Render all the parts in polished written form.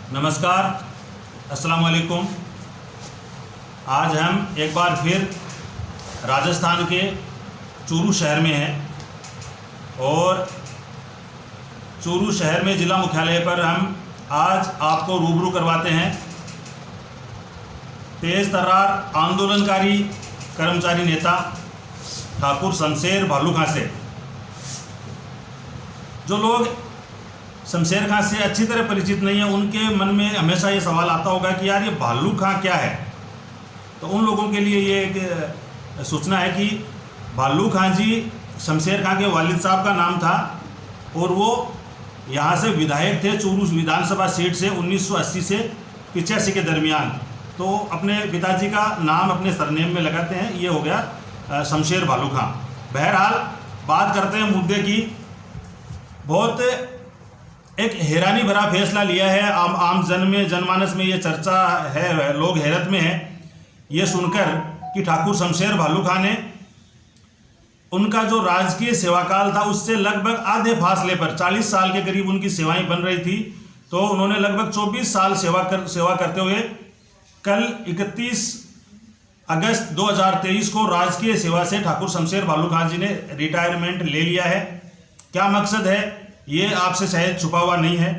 नमस्कार, अस्सलाम वालेकुम। आज हम एक बार फिर राजस्थान के चूरू शहर में हैं और चूरू शहर में ज़िला मुख्यालय पर हम आज आपको रूबरू करवाते हैं तेज़ तर्रार आंदोलनकारी कर्मचारी नेता ठाकुर शमशेर भालू खां से। जो लोग शमशेर खां से अच्छी तरह परिचित नहीं है, उनके मन में हमेशा ये सवाल आता होगा कि यार ये भालू खां क्या है। तो उन लोगों के लिए ये एक सूचना है कि भालू खां जी शमशेर खां के वालिद साहब का नाम था और वो यहाँ से विधायक थे चूरू विधानसभा सीट से 1980 से 85 के दरमियान। तो अपने पिताजी का नाम अपने सरनेम में लगाते हैं, ये हो गया शमशेर भालू खां। बहरहाल बात करते हैं मुद्दे की। बहुत एक हैरानी भरा फैसला लिया है। आम जनमानस में ये चर्चा है, लोग हैरत में हैं ये सुनकर कि ठाकुर शमशेर भालू खां ने उनका जो राजकीय सेवाकाल था उससे लगभग आधे फासले पर 40 साल के करीब उनकी सेवाएं बन रही थी। तो उन्होंने लगभग 24 साल सेवा करते हुए कल 31 अगस्त 2023 को राजकीय सेवा से ठाकुर शमशेर भालू खां जी ने रिटायरमेंट ले लिया है। क्या मकसद है ये आपसे शायद छुपा हुआ नहीं है।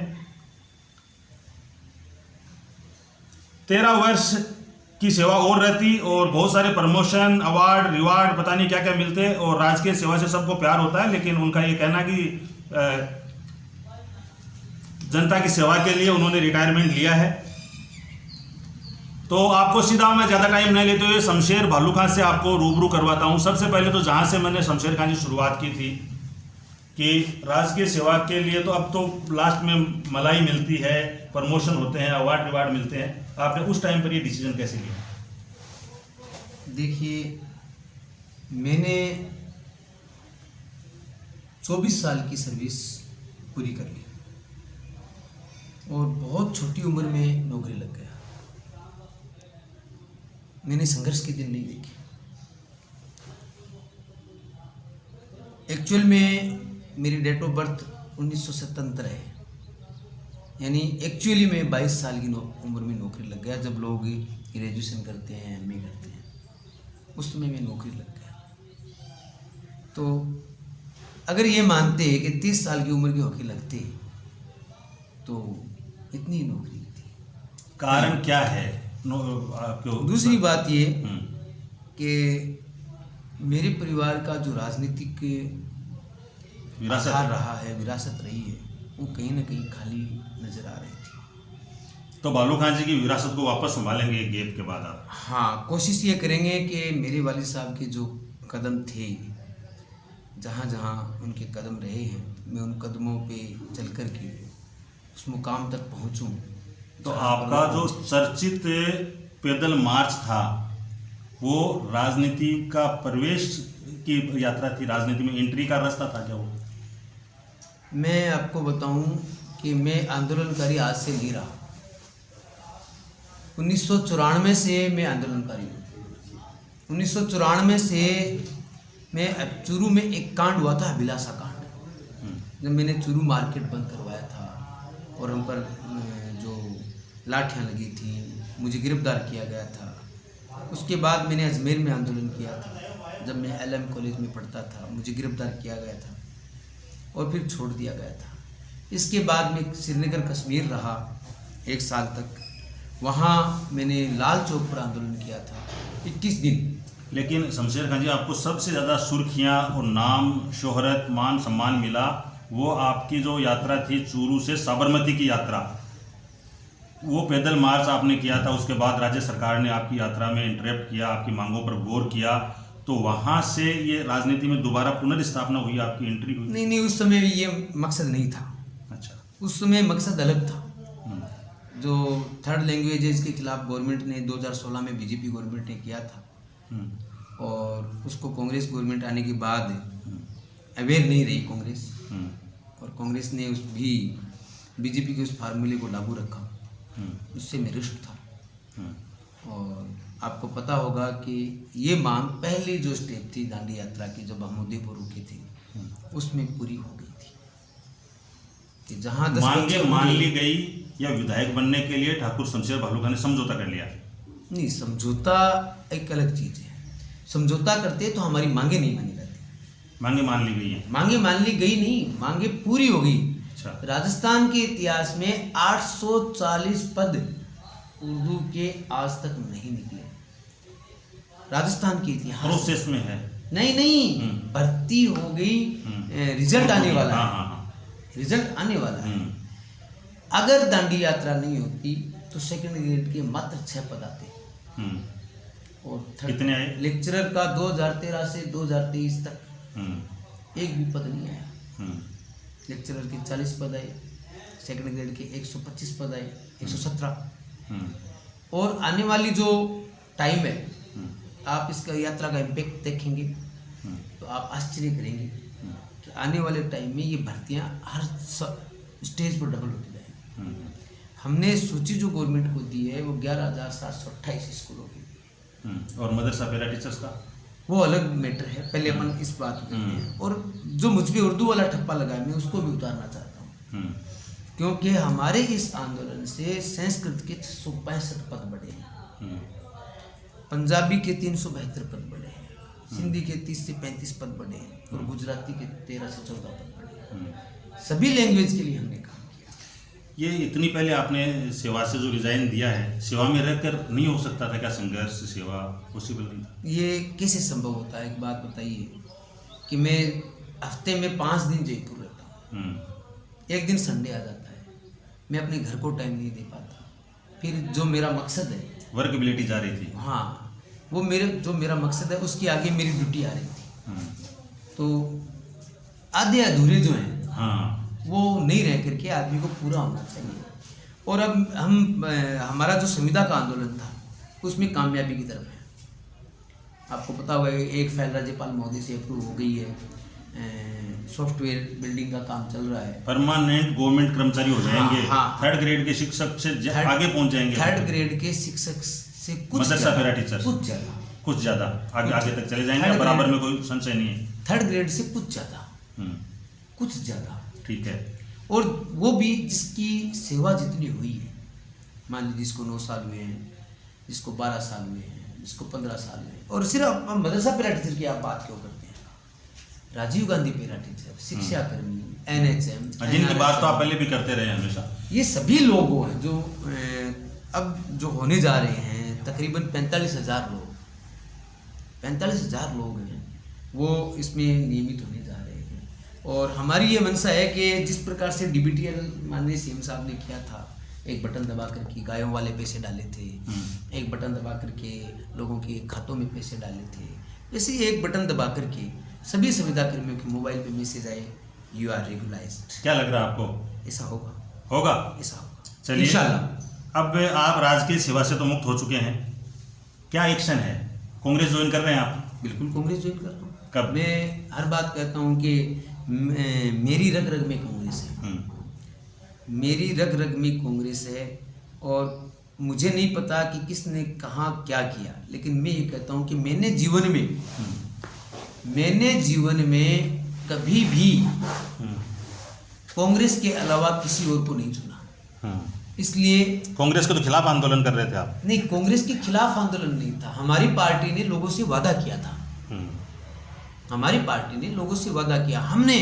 13 वर्ष की सेवा और रहती और बहुत सारे प्रमोशन, अवार्ड, रिवार्ड, पता नहीं क्या क्या मिलते और राजकीय सेवा से सबको प्यार होता है। लेकिन उनका ये कहना कि जनता की सेवा के लिए उन्होंने रिटायरमेंट लिया है। तो आपको सीधा मैं ज़्यादा टाइम नहीं लेते हुए शमशेर भालू खां से आपको रूबरू करवाता हूँ। सबसे पहले तो जहाँ से मैंने शमशेर खां जी शुरुआत की थी कि राजकीय सेवा के लिए तो अब तो लास्ट में मलाई मिलती है, प्रमोशन होते हैं, अवार्ड रिवार्ड मिलते हैं। आपने उस टाइम पर ये डिसीजन कैसे लिया? देखिए, मैंने 24 साल की सर्विस पूरी कर ली और बहुत छोटी उम्र में नौकरी लग गया। मैंने संघर्ष के दिन नहीं देखे। एक्चुअल में मेरी डेट ऑफ बर्थ 1977 है, यानी एक्चुअली मैं 22 साल की उम्र में नौकरी लग गया। जब लोग ग्रेजुएशन करते हैं, एमए करते हैं, उस समय में नौकरी लग गया। तो अगर ये मानते हैं कि 30 साल की उम्र की नौकरी लगती तो इतनी नौकरी थी। कारण क्या है? क्यों? दूसरी बात ये कि मेरे परिवार का जो राजनीतिक आधार रहा है, विरासत रही है, वो कहीं ना कहीं खाली नजर आ रही थी। तो भालू खां जी की विरासत को वापस संभालेंगे एक गैप के बाद आप? हाँ, कोशिश ये करेंगे कि मेरे वालिद साहब के जो कदम थे, जहाँ जहाँ उनके कदम रहे हैं, मैं उन कदमों पे चल कर के उस मुकाम तक पहुँचूँ। तो आपका जो चर्चित पैदल मार्च था वो राजनीति का प्रवेश की यात्रा थी, राजनीति में एंट्री का रास्ता था क्या वो? मैं आपको बताऊं कि मैं आंदोलनकारी आज से नहीं रहा। 1994 से मैं आंदोलनकारी हूँ। 1994 से मैं चूरू में एक कांड हुआ था, अभिलाषा कांड, जब मैंने चूरू मार्केट बंद करवाया था और हम पर जो लाठियाँ लगी थी, मुझे गिरफ्तार किया गया था। उसके बाद मैंने अजमेर में आंदोलन किया था, जब मैं LM कॉलेज में पढ़ता था, मुझे गिरफ्तार किया गया था और फिर छोड़ दिया गया था। इसके बाद मैं श्रीनगर कश्मीर रहा 1 साल तक। वहाँ मैंने लाल चौक पर आंदोलन किया था 21 दिन। लेकिन शमशेर खां जी, आपको सबसे ज़्यादा सुर्खियाँ और नाम, शोहरत, मान सम्मान मिला वो आपकी जो यात्रा थी चूरू से साबरमती की यात्रा। वो पैदल मार्च आपने किया था, उसके बाद राज्य सरकार ने आपकी यात्रा में इंटरप्ट किया, आपकी मांगों पर गौर किया, तो वहाँ से ये राजनीति में दोबारा पुनर्स्थापना हुई, आपकी एंट्री हुई? नहीं, उस समय ये मकसद नहीं था। अच्छा, उस समय मकसद अलग था। जो 3rd लैंग्वेजेस के खिलाफ गवर्नमेंट ने 2016 में बीजेपी गवर्नमेंट ने किया था और उसको कांग्रेस गवर्नमेंट आने के बाद अवेयर नहीं रही कांग्रेस, और कांग्रेस ने उस भी बीजेपी के उस फार्मूले को लागू रखा। उससे मैं रुष्ट था। और आपको पता होगा कि ये मांग पहली जो स्टेप थी दांडी यात्रा की, जब हम उदयपुर रुके थे, उसमें पूरी हो गई थी। कि जहाँ मांगे मान ली गई या विधायक बनने के लिए ठाकुर शमशेर भालू खान ने समझौता कर लिया? नहीं, समझौता एक अलग चीज़ है। समझौता करते तो हमारी मांगे नहीं मानी जाती। मांगे मान ली गई है? मांगे मान ली गई नहीं, मांगे पूरी हो गई। अच्छा। राजस्थान के इतिहास में 840 पद उर्दू के आज तक नहीं निकले। राजस्थान के इतिहास प्रोसेस में है? नहीं, भर्ती हो गई, रिजल्ट आने वाला है। हाँ। रिजल्ट आने वाला है। अगर दांडी यात्रा नहीं होती तो सेकंड ग्रेड के मात्र 6 पद आते और कितने आए? लेक्चरर का 2013 से 2023 तक एक भी पद नहीं आया। लेक्चरर के 40 पद आए, सेकंड ग्रेड के 125 पद आए, 117। और आने वाली जो टाइम है, आप इसका यात्रा का इम्पैक्ट देखेंगे तो आप आश्चर्य करेंगे कि आने वाले टाइम में ये भर्तियां हर स्टेज पर डबल होती जाएंगी। हमने सूची जो गवर्नमेंट को दी है वो 11,728 स्कूलों की दी है। और मदरसा पैरा टीचर्स का वो अलग मैटर है, पहले अपन इस बात को करते हैं। और जो मुझ पे उर्दू वाला ठप्पा लगा है मैं उसको भी उतारना चाहता हूँ, क्योंकि हमारे इस आंदोलन से संस्कृत के 665 पद बढ़े हैं, पंजाबी के 372 पद बढ़े हैं, सिंधी के 30 से 35 पद बढ़े हैं और गुजराती के 13 से 14 पद बढ़े हैं। सभी लैंग्वेज के लिए हमने काम किया। ये इतनी पहले आपने सेवा से जो रिजाइन दिया है, सेवा में रहकर नहीं हो सकता था क्या संघर्ष? सेवा पॉसिबल नहीं था? ये कैसे संभव होता है? एक बात बताइए कि मैं हफ्ते में 5 दिन जयपुर रहता हूँ, एक दिन संडे आ जाता है, मैं अपने घर को टाइम नहीं दे पाता। फिर जो मेरा मकसद है, वर्कबिलिटी जा रही थी। हाँ, वो जो मेरा मकसद है उसके आगे मेरी ड्यूटी आ रही थी। तो आधे अधूरे जो हैं वो नहीं रह करके आदमी को पूरा होना चाहिए। और अब हमारा जो संविदा का आंदोलन था उसमें कामयाबी की तरफ है। आपको पता होगा एक फाइल राज्यपाल महोदय से अप्रूव हो गई है, सॉफ्टवेयर बिल्डिंग का काम चल रहा है, परमानेंट गवर्नमेंट कर्मचारी हो जाएंगे। हाँ, 3rd ग्रेड के शिक्षक से आगे पहुंच जाएंगे। 3rd ग्रेड के शिक्षक से कुछ मदरसा पैरा टीचर कुछ ज्यादा आगे तक चले जाएंगे, बराबर में कोई संशय नहीं है। 3rd ग्रेड से कुछ ज़्यादा ठीक है। और वो भी जिसकी सेवा जितनी हुई है, मान लीजिए जिसको 9 साल हुए हैं, जिसको 12 साल हुए हैं, जिसको 15 साल हुए हैं। और सिर्फ मदरसा पैरा टीचर की आप बात क्यों करते हैं? राजीव गांधी पैरा टीचर, शिक्षाकर्मी, NHM, जिनकी बात तो आप पहले भी करते रहे हमेशा, ये सभी लोग हैं जो अब जो होने जा रहे हैं तकरीबन 45,000 लोग, 45,000 लोग हैं वो इसमें नियमित होने जा रहे हैं। और हमारी ये मंशा है कि जिस प्रकार से DBTL माननीय CM साहब ने किया था, एक बटन दबा करके गायों वाले पैसे डाले थे, एक बटन दबा करके लोगों के खातों में पैसे डाले थे, वैसे ही एक बटन दबा करके सभी संविदा कर्मियों के मोबाइल पे मैसेज आए, यू आर रेगुलाइज्ड। क्या लग रहा है आपको? ऐसा होगा? ऐसा होगा, चलिए इंशाल्लाह। अब आप राजकीय सेवा से तो मुक्त हो चुके हैं, क्या एक्शन है? कांग्रेस ज्वाइन कर रहे हैं आप? बिल्कुल कांग्रेस ज्वाइन कर रहा हूँ। कब? मैं हर बात कहता हूँ कि मेरी रग रग में कांग्रेस है, मेरी रग रग में कांग्रेस है। और मुझे नहीं पता कि किसने कहाँ क्या किया, लेकिन मैं ये कहता हूँ कि मैंने जीवन में कभी भी कांग्रेस के अलावा किसी और को नहीं चुना। इसलिए कांग्रेस के तो खिलाफ आंदोलन कर रहे थे आप? नहीं, कांग्रेस के खिलाफ आंदोलन नहीं था। हमारी पार्टी ने लोगों से वादा किया था, हमारी पार्टी ने लोगों से वादा किया। हमने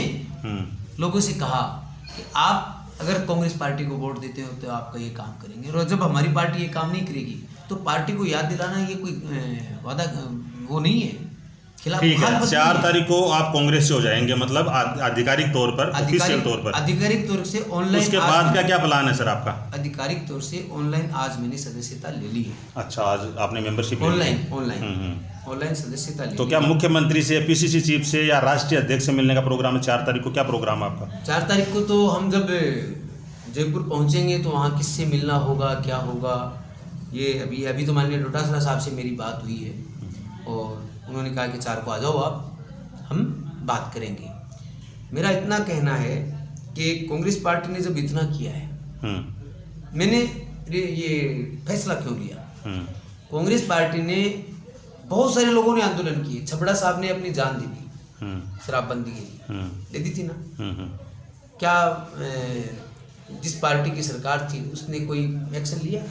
लोगों से कहा कि आप अगर कांग्रेस पार्टी को वोट देते हो तो आपका ये काम करेंगे, और जब हमारी पार्टी ये काम नहीं करेगी तो पार्टी को याद दिलाना ये कोई वादा वो नहीं है, खिलाफ। ठीक है, 4 तारीख को आप कांग्रेस से हो जाएंगे, मतलब आधिकारिक तौर पर, ऑफिशियल तौर पर, आधिकारिक तौर से ऑनलाइन। उसके बाद का क्या प्लान है सर आपका? आधिकारिक तौर से ऑनलाइन आज मैंने सदस्यता ले ली है। अच्छा, आज आपने मेंबरशिप ऑनलाइन सदस्यता ले ली। तो क्या मुख्यमंत्री से, PCC चीफ से या राष्ट्रीय अध्यक्ष से मिलने का प्रोग्राम है 4 तारीख को? क्या प्रोग्राम है आपका? 4 तारीख को तो हम जब जयपुर पहुंचेंगे तो वहाँ किससे मिलना होगा, क्या होगा, ये अभी तो माननीय डोटासरा साहब से मेरी बात हुई है और उन्होंने कहा कि 4 को आ जाओ आप, हम बात करेंगे। मेरा इतना कहना है कि कांग्रेस पार्टी ने जब इतना किया है, मैंने ये फैसला क्यों लिया? कांग्रेस पार्टी ने, बहुत सारे लोगों ने आंदोलन किए, छबड़ा साहब ने अपनी जान दी थी शराबबंदी के लिए, दे दी थी ना। क्या जिस पार्टी की सरकार थी उसने कोई एक्शन लिया?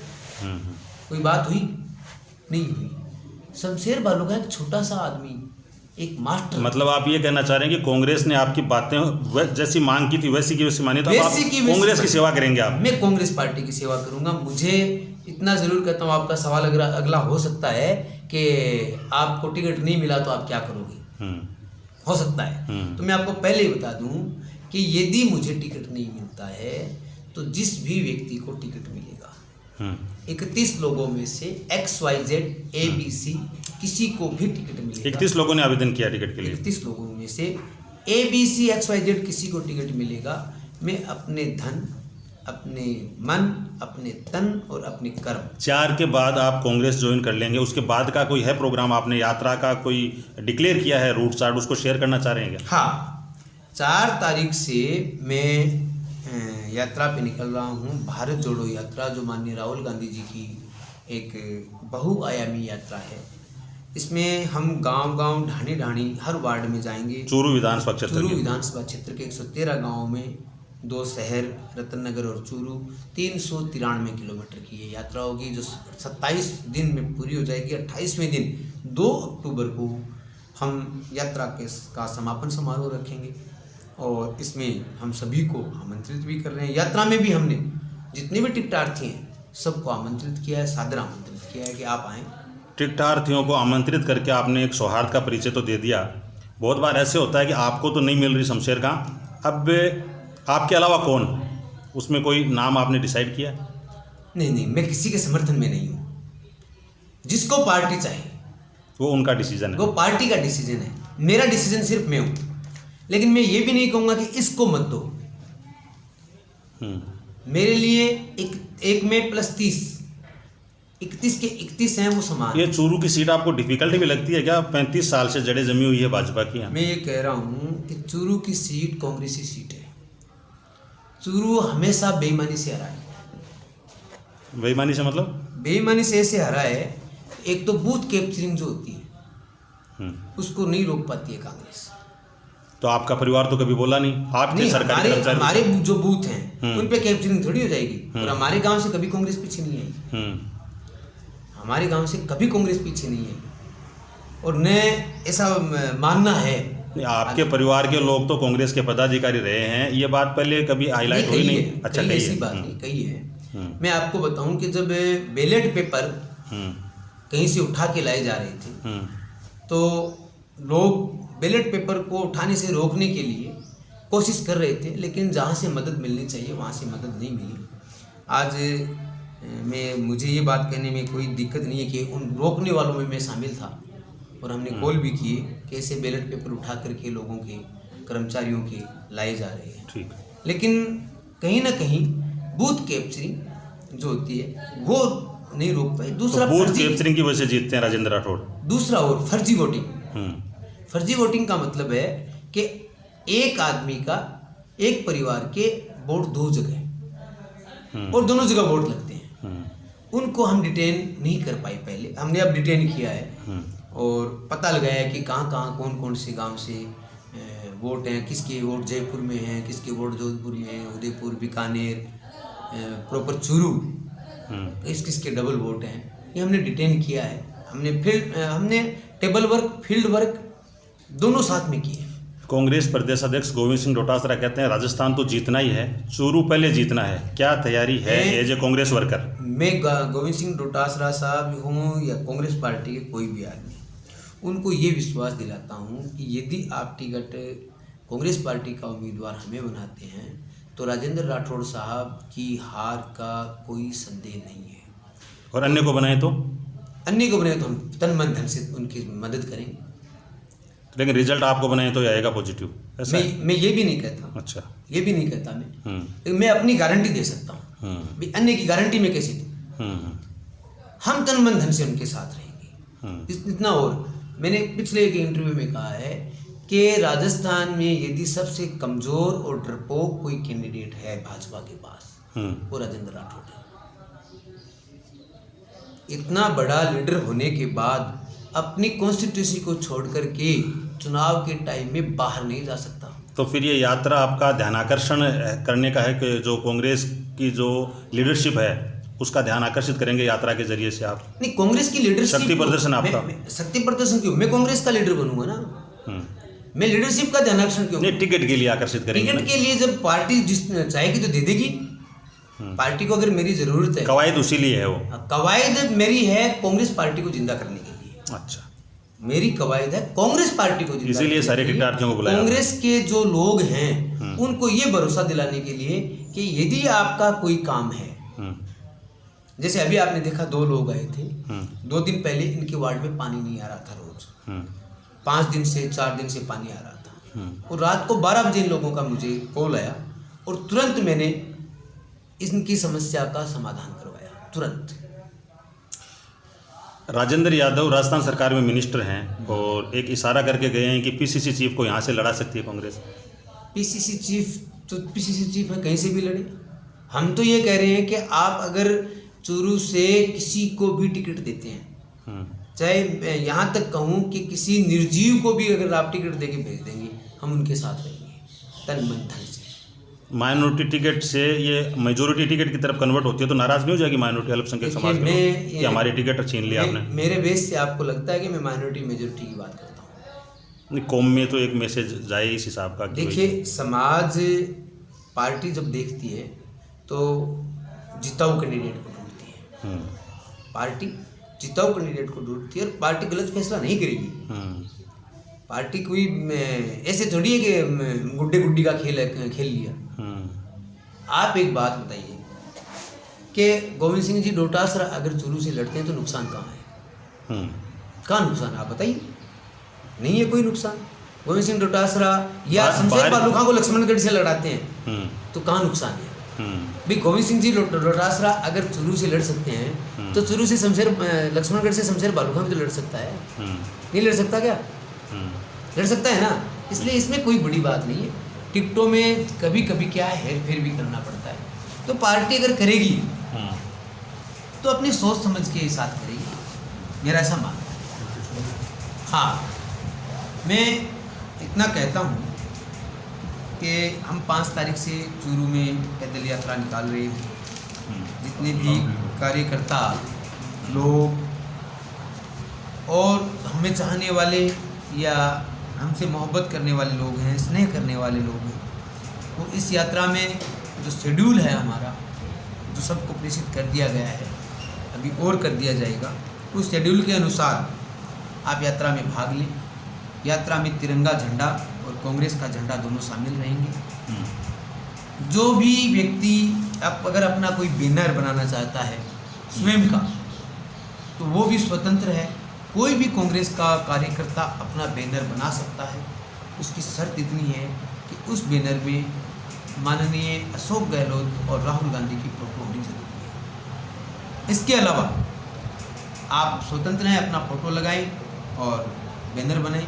कोई बात हुई? नहीं हुई। शमशेर बालू का एक छोटा सा आदमी, एक मास्टर, मतलब आप ये कहना चाह रहे हैं कि कांग्रेस ने आपकी बातें जैसी मांग की थी वैसी की वैसी मानी, तो अब आप कांग्रेस की सेवा करेंगे? आप? मैं कांग्रेस पार्टी की सेवा करूंगा। मुझे इतना जरूर कहता हूँ, आपका सवाल अगला हो सकता है कि आपको टिकट नहीं मिला तो आप क्या करोगे, हो सकता है। तो मैं आपको पहले ही बता दूं कि यदि मुझे टिकट नहीं मिलता है तो जिस भी व्यक्ति को टिकट मिलेगा, 31 लोगों में से XYZ ABC किसी को भी टिकट मिलेगा। 31 लोगों ने आवेदन किया टिकट के लिए? 31 लोगों में से ABC XYZ किसी को टिकट मिलेगा। मैं अपने धन, अपने मन, अपने तन और अपने कर्म, 4 के बाद आप कांग्रेस ज्वाइन कर लेंगे। उसके बाद का कोई है प्रोग्राम? आपने यात्रा का कोई डिक्लेयर किया है रूट चार्ट, उसको शेयर करना चाह रहे हैं क्या? हाँ, 4 तारीख से मैं यात्रा पे निकल रहा हूँ, भारत जोड़ो यात्रा, जो माननीय राहुल गांधी जी की एक बहुआयामी यात्रा है। इसमें हम गांव-गांव, ढाणी-ढाणी हर वार्ड में जाएंगे। चूरू विधानसभा क्षेत्र के 113 गाँव में, 2 शहर रतन नगर और चूरू, 393 किलोमीटर की ये यात्रा होगी, जो 27 दिन में पूरी हो जाएगी। 28वें दिन 2 अक्टूबर को हम यात्रा का समापन समारोह रखेंगे और इसमें हम सभी को आमंत्रित भी कर रहे हैं। यात्रा में भी हमने जितने भी टिकटार्थी हैं सबको आमंत्रित किया है, सादर आमंत्रित किया है कि आप आएँ। टिकटार्थियों को आमंत्रित करके आपने एक सौहार्द का परिचय तो दे दिया। बहुत बार ऐसे होता है कि आपको तो नहीं मिल रही शमशेर खां, अब आपके अलावा कौन, उसमें कोई नाम आपने डिसाइड किया? नहीं, मैं किसी के समर्थन में नहीं हूँ। जिसको पार्टी चाहे वो उनका डिसीजन है, वो पार्टी का डिसीजन है। मेरा डिसीजन सिर्फ मैं हूँ, लेकिन मैं ये भी नहीं कहूँगा कि इसको मत दो। मेरे लिए एक में प्लस 30, 31 के 31 हैं, वो समान। ये चूरू की सीट आपको डिफिकल्टी भी लगती है क्या? 35 साल से जड़ें जमी हुई है भाजपा की। मैं ये कह रहा हूँ कि चूरू की सीट कांग्रेसी सीट है। चूरू हमेशा बेईमानी से हरा है। बेईमानी से मतलब? बेईमानी से ऐसे हरा है, एक तो बूथ कैप्चरिंग जो होती है उसको नहीं रोक पाती है कांग्रेस। तो आपका परिवार तो कभी बोला नहीं? आपके सरकारी कर्मचारी, हमारे जो बूथ हैं उन पे कैप्चरिंग थोड़ी हो जाएगी। और हमारे गांव से कभी कांग्रेस पीछे नहीं आई। हमारे गांव से कभी कांग्रेस पीछे नहीं आई और न ऐसा मानना है। आपके परिवार के लोग तो कांग्रेस के पदाधिकारी रहे हैं, ये बात पहले कभी हाईलाइट हुई नहीं? अच्छा, कही ऐसी बात नहीं कही है। मैं आपको बताऊं कि जब बैलेट पेपर कहीं से उठा के लाए जा रहे थे तो लोग बैलेट पेपर को उठाने से रोकने के लिए कोशिश कर रहे थे, लेकिन जहाँ से मदद मिलनी चाहिए वहाँ से मदद नहीं मिली। आज मुझे ये बात कहने में कोई दिक्कत नहीं है कि उन रोकने वालों में मैं शामिल था और हमने कॉल भी किए कि ऐसे बैलेट पेपर उठा करके लोगों के, कर्मचारियों के लाए जा रहे हैं। ठीक। लेकिन कहीं ना कहीं बूथ कैप्चरिंग जो होती है वो नहीं रोक पाई। दूसरा, तो बूथ कैप्चरिंग की वजह से जीतते हैं राजेंद्र राठौड़। दूसरा और फर्जी वोटिंग। फर्जी वोटिंग का मतलब है कि एक आदमी का, एक परिवार के वोट 2 जगह और दोनों जगह वोट लगते हैं। उनको हम डिटेन नहीं कर पाए पहले, हमने अब डिटेन किया है और पता लगाया कि कहाँ कौन कौन से गांव से वोट हैं, किसके वोट जयपुर में हैं, किसके वोट जोधपुर में हैं, उदयपुर, बीकानेर, प्रॉपर चूरू, किसके डबल वोट हैं, ये हमने डिटेन किया है। हमने टेबल वर्क, फील्ड वर्क दोनों साथ में किए। कांग्रेस प्रदेश अध्यक्ष गोविंद सिंह डोटासरा कहते हैं राजस्थान तो जीतना ही है, चूरू पहले जीतना है, क्या तैयारी है एज ए कांग्रेस वर्कर? मैं गोविंद सिंह डोटासरा साहब हूँ या कांग्रेस पार्टी के कोई भी आदमी, उनको ये विश्वास दिलाता हूँ कि यदि आप टिकट कांग्रेस पार्टी का उम्मीदवार हमें बनाते हैं तो राजेंद्र राठौड़ साहब की हार का कोई संदेह नहीं है। और अन्य को बनाए तो? अन्य को बनाए तो हम तन मन धन से उनकी मदद करेंगे। लेकिन रिजल्ट आपको बनाए तो आएगा पॉजिटिव, ऐसा? मैं ये भी नहीं कहता। अच्छा, ये भी नहीं कहता मैं, लेकिन मैं अपनी गारंटी दे सकता हूँ। अन्य की गारंटी में कैसे दूँ? हम तन मन धन से उनके साथ रहेंगे। इतना और मैंने पिछले एक इंटरव्यू में कहा है कि राजस्थान में यदि सबसे कमजोर और डरपोक कोई कैंडिडेट है भाजपा के पास, वो राजेंद्र राठौड़ है। इतना बड़ा लीडर होने के बाद अपनी कॉन्स्टिट्यूंसी को छोड़ करके चुनाव के टाइम में बाहर नहीं जा सकता। तो फिर ये यात्रा आपका ध्यान आकर्षण करने का है कि जो कांग्रेस की जो लीडरशिप है उसका ध्यान आकर्षित करेंगे यात्रा के जरिए से आप? नहीं, कांग्रेस की लीडरशिप, शक्ति प्रदर्शन आपका? शक्ति प्रदर्शन क्यों? मैं कांग्रेस का लीडर बनूंगा ना, मैं लीडरशिप का ध्यान आकर्षण क्यों? नहीं, टिकट के लिए आकर्षित करेंगे। टिकट के लिए जब पार्टी जिस चाहेगी तो दे देगी। पार्टी को अगर मेरी जरूरत है, कवायद उसी लिए है वो। कवायद मेरी है कांग्रेस पार्टी को जिंदा करने के लिए। अच्छा, मेरी कवायद है कांग्रेस पार्टी को जिंदा, इसीलिए सारे टिकटार्थियों को बुलाया। कांग्रेस के जो लोग हैं उनको ये भरोसा दिलाने के लिए कि यदि आपका कोई काम है, जैसे अभी आपने देखा 2 लोग आए थे, 2 दिन पहले इनके वार्ड में पानी नहीं आ रहा था रोज, 5 दिन से 4 दिन से पानी आ रहा था, और रात को 12 बजे इन लोगों का मुझे कॉल आया और तुरंत मैंने इनकी समस्या का समाधान करवाया, तुरंत। राजेंद्र यादव राजस्थान सरकार में मिनिस्टर हैं और एक इशारा करके गए हैं कि पीसीसी चीफ को यहाँ से लड़ा सकती है कांग्रेस। पीसीसी चीफ तो पीसीसी चीफ है, कहीं से भी लड़े। हम तो ये कह रहे हैं कि आप अगर चूरू से किसी को भी टिकट देते हैं, चाहे यहाँ तक कहूँ कि किसी निर्जीव को भी अगर आप टिकट देके भेज देंगे, हम उनके साथ रहेंगे तन मन धन से। माइनॉरिटी टिकट से ये मेजोरिटी टिकट की तरफ कन्वर्ट होती है तो नाराज नहीं हो जाएगी माइनॉरिटी अल्पसंख्यक समाज के लोग कि हमारी टिकट छीन लिया आपने? मेरे बेस से आपको लगता है कि मैं माइनॉरिटी मेजोरिटी की बात करता हूँ? नहीं, कौम में तो एक मैसेज जाए इस हिसाब का। देखिए, समाज पार्टी जब देखती है तो जिताऊ कैंडिडेट को ढूंढती है, पार्टी जिताऊ कैंडिडेट को ढूंढती है और पार्टी गलत फैसला नहीं करेगी। पार्टी कोई ऐसे थोड़ी है कि गुड्डे गुड्डी का खेल लिया। आप एक बात बताइए कि गोविंद सिंह जी डोटासरा अगर चूरू से लड़ते हैं तो नुकसान कहाँ है? कहाँ नुकसान है आप बताइए? नहीं है कोई नुकसान। गोविंद सिंह डोटासरा या शमशेर बालूखा को लक्ष्मणगढ़ से लड़ाते हैं तो कहाँ नुकसान है? भाई गोविंद सिंह जी डोटासरा अगर चूरू से लड़ सकते हैं तो चूरू से लक्ष्मणगढ़ से शमशेर बालूखा भी तो लड़ सकता है, नहीं लड़ सकता क्या? लड़ सकता है ना। इसलिए इसमें कोई बड़ी बात नहीं है। टिकटों में कभी कभी क्या है, हेर फेर भी करना पड़ता है। तो पार्टी अगर करेगी तो अपनी सोच समझ के साथ करेगी, मेरा ऐसा मानना है। हाँ, मैं इतना कहता हूँ कि हम 5 तारीख से चूरू में पैदल यात्रा निकाल रहे हैं। जितने भी कार्यकर्ता लोग और हमें चाहने वाले या हमसे मोहब्बत करने वाले लोग हैं, स्नेह करने वाले लोग हैं, वो इस यात्रा में जो शेड्यूल है हमारा, जो सबको प्रेषित कर दिया गया है, अभी और कर दिया जाएगा, उस शेड्यूल के अनुसार आप यात्रा में भाग लें। यात्रा में तिरंगा झंडा और कांग्रेस का झंडा दोनों शामिल रहेंगे। जो भी व्यक्ति अगर अपना कोई बैनर बनाना चाहता है स्वयं का, तो वो भी स्वतंत्र है। कोई भी कांग्रेस का कार्यकर्ता अपना बैनर बना सकता है। उसकी शर्त इतनी है कि उस बैनर में माननीय अशोक गहलोत और राहुल गांधी की फोटो होनी जरूरी है। इसके अलावा आप स्वतंत्र हैं, अपना फोटो लगाएं और बैनर बनाएं।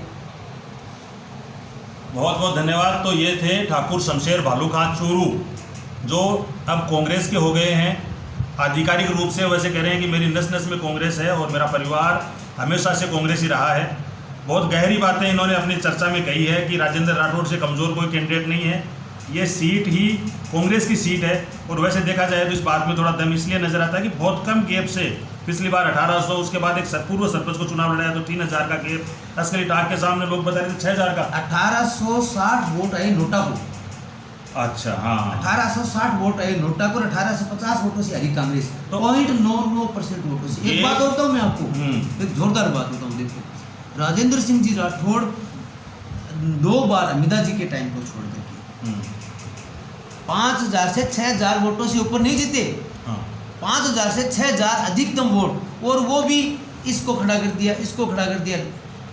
बहुत बहुत धन्यवाद। तो ये थे ठाकुर शमशेर बालूखा चूरू, जो अब कांग्रेस के हो गए हैं आधिकारिक रूप से। वैसे कह रहे हैं कि मेरी नस नस में कांग्रेस है और मेरा परिवार हमेशा से कांग्रेस ही रहा है। बहुत गहरी बातें इन्होंने अपनी चर्चा में कही है कि राजेंद्र राठौड़ से कमज़ोर कोई कैंडिडेट नहीं है, ये सीट ही कांग्रेस की सीट है। और वैसे देखा जाए तो इस बात में थोड़ा दम इसलिए नज़र आता है कि बहुत कम गैप से पिछली बार 1800, उसके बाद एक पूर्व सरपंच को चुनाव लड़ाया तो 3000 का गैप, असकली टाक के सामने लोग बता रहे थे 6000 का। 1860 वोट आए नोटा को। अच्छा, हाँ, 1860 वोट आए नोटा को, 1850 वोटों से हारी कांग्रेस, तो 0.99% वोटों से। एक बात होता हूँ मैं आपको, एक जोरदार बात होता हूँ। देखो, राजेंद्र सिंह जी राठौड़ 2 बार अमिता जी के टाइम को छोड़ करके 5000 से 6000 वोटों से ऊपर नहीं जीते। 5000 से 6000 अधिकतम वोट, और वो भी इसको खड़ा कर दिया, इसको खड़ा कर दिया।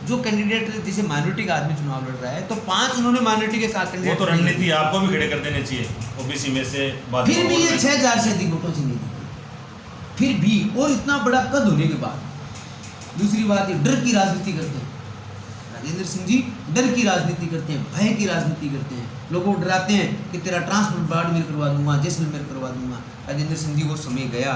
जो कैंडिडेट जैसे माइनॉरिटी का आदमी चुनाव लड़ रहा है तो 5 उन्होंने माइनॉरिटी के कैंडिडेट, वो तो रणनीति आपको भी खड़े कर देने चाहिए ओबीसी में से। फिर भी ये 6000 से अधिक वोटों से नहीं जीते, फिर भी, और इतना बड़ा कद होने के बाद। दूसरी बात, ये डर की राजनीति करते हैं। राजेंद्र सिंह जी डर की राजनीति करते हैं, भय की राजनीति करते हैं। लोगों को डराते हैं कि तेरा ट्रांसपोर्ट बाड़मेर करवा दूंगा, जैसलमेर करवा दूंगा। राजेंद्र सिंह जी, वो समय गया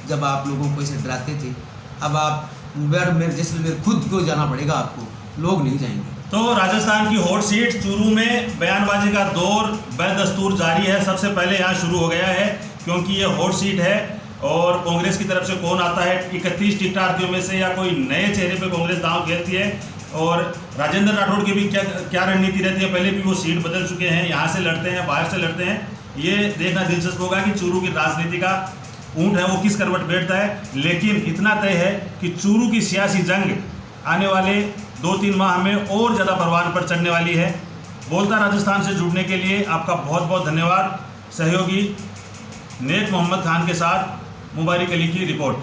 जब आप लोगों को ऐसे डराते थे। अब आप बाड़मेर, जैसलमेर खुद को जाना पड़ेगा आपको, लोग नहीं जाएंगे। तो राजस्थान की हॉट सीट चूरू में बयानबाजी का दौर बदस्तूर जारी है। सबसे पहले यहाँ शुरू हो गया है क्योंकि ये हॉट सीट है और कांग्रेस की तरफ से कौन आता है, 31 टिकटार्थियों में से या कोई नए चेहरे पे कांग्रेस दांव खेलती है। और राजेंद्र राठौड़ की भी क्या रणनीति रहती है, पहले भी वो सीट बदल चुके हैं, यहाँ से लड़ते हैं, बाहर से लड़ते हैं। ये देखना दिलचस्प होगा कि चूरू की राजनीति का ऊंट है वो किस करवट बैठता है। लेकिन इतना तय है कि चूरू की सियासी जंग आने वाले 2-3 माह में और ज़्यादा परवान पर चढ़ने वाली है। बोलता राजस्थान से जुड़ने के लिए आपका बहुत बहुत धन्यवाद। सहयोगी नेक मोहम्मद खान के साथ मुबारिक अली की रिपोर्ट।